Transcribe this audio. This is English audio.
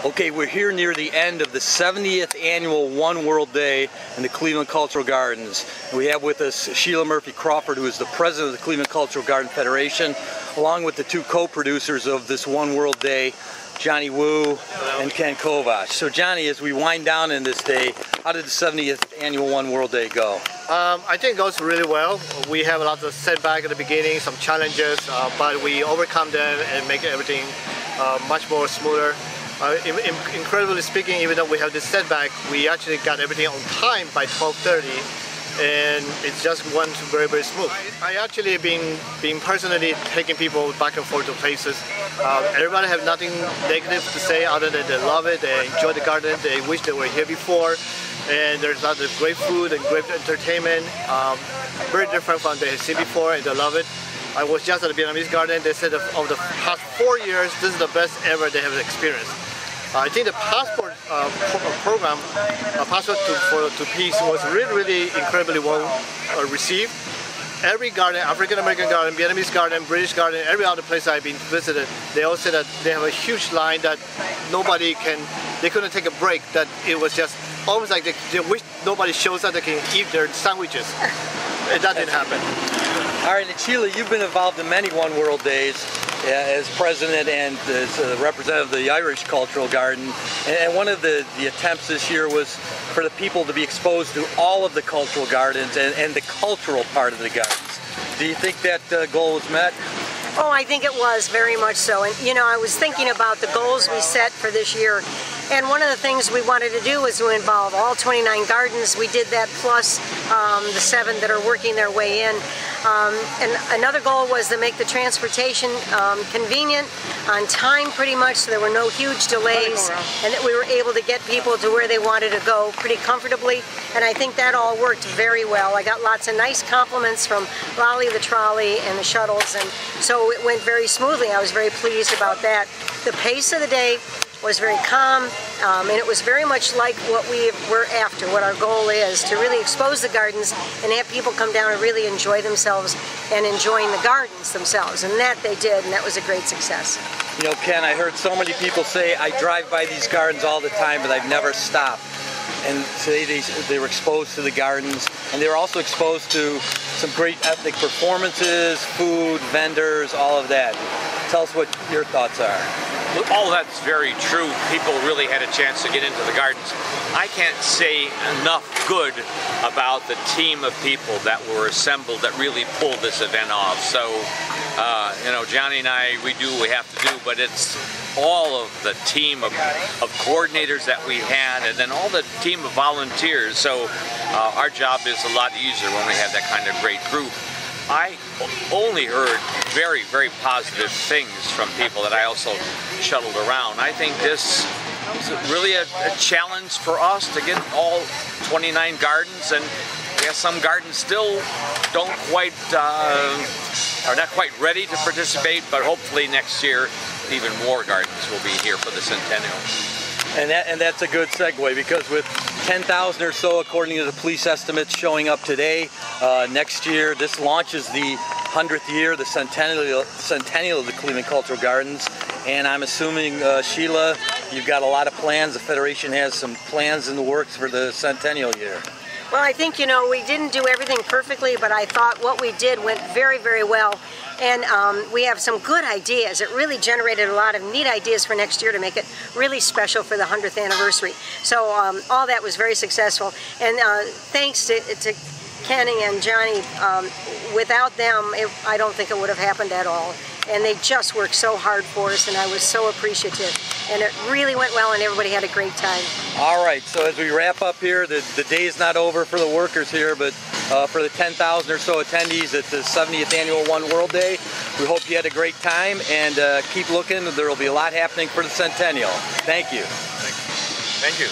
Okay, we're here near the end of the 70th annual One World Day in the Cleveland Cultural Gardens. We have with us Sheila Murphy Crawford, who is the president of the Cleveland Cultural Garden Federation, along with the two co-producers of this One World Day, Johnny Wu and Ken Kovac. So Johnny, as we wind down in this day, how did the 70th annual One World Day go? I think it goes really well. We have a lot of setbacks at the beginning, some challenges, but we overcome them and make everything much more smoother. Incredibly speaking, even though we have this setback, we actually got everything on time by 12:30, and it just went very, very smooth. I actually been personally taking people back and forth to places. Everybody have nothing negative to say other than they love it, they enjoy the garden, they wish they were here before, and there's a lot of great food and great entertainment, very different from they have seen before, and they love it. I was just at the Vietnamese garden. They said of the past 4 years, this is the best ever they have experienced. I think the passport program, Passport to Peace, was really incredibly well received. Every garden, African American garden, Vietnamese garden, British garden, every other place I've been visited, they all say that they have a huge line that they couldn't take a break, that it was just almost like they wish nobody shows up, they can eat their sandwiches. And that didn't happen. All right, and Sheila, you've been involved in many One World Days as president and as a representative of the Irish Cultural Garden. And one of the attempts this year was for the people to be exposed to all of the cultural gardens and the cultural part of the gardens. Do you think that goal was met? Oh, I think it was, very much so. And you know, I was thinking about the goals we set for this year, and one of the things we wanted to do was to involve all 29 gardens. We did that plus the 7 that are working their way in. And another goal was to make the transportation convenient, on time pretty much, so there were no huge delays, and that we were able to get people to where they wanted to go pretty comfortably. And I think that all worked very well. I got lots of nice compliments from Lolly the trolley and the shuttles, and so it went very smoothly. I was very pleased about that. The pace of the day was very calm, and it was very much like what we were after, what our goal is, to really expose the gardens and have people come down and really enjoy themselves and enjoying the gardens themselves. And that they did, and that was a great success. You know, Ken, I heard so many people say, I drive by these gardens all the time, but I've never stopped. And today they were exposed to the gardens, and they were also exposed to some great ethnic performances, food, vendors, all of that. Tell us what your thoughts are. All that's very true. People really had a chance to get into the gardens. I can't say enough good about the team of people that were assembled that really pulled this event off. So, you know, Johnny and I, we do what we have to do, but it's all of the team of coordinators that we had, and then all the team of volunteers. So our job is a lot easier when we have that kind of great group. I only heard very, very positive things from people that I also shuttled around. I think this is really a challenge for us to get all 29 gardens, and yeah, some gardens still don't quite, are not quite ready to participate, but hopefully next year even more gardens will be here for the centennial. And that's a good segue, because with 10,000 or so, according to the police estimates, showing up today, next year, this launches the 100th year, the centennial of the Cleveland Cultural Gardens. And I'm assuming, Sheila, you've got a lot of plans. The Federation has some plans in the works for the centennial year. Well, I think, you know, we didn't do everything perfectly, but I thought what we did went very, very well. And we have some good ideas. It really generated a lot of neat ideas for next year to make it really special for the 100th anniversary. So all that was very successful. And thanks to Kenny and Johnny, without them, I don't think it would have happened at all. And they just worked so hard for us, and I was so appreciative. And it really went well, and everybody had a great time. All right, so as we wrap up here, the day is not over for the workers here, but for the 10,000 or so attendees at the 70th annual One World Day, we hope you had a great time, and keep looking. There will be a lot happening for the centennial. Thank you. Thank you.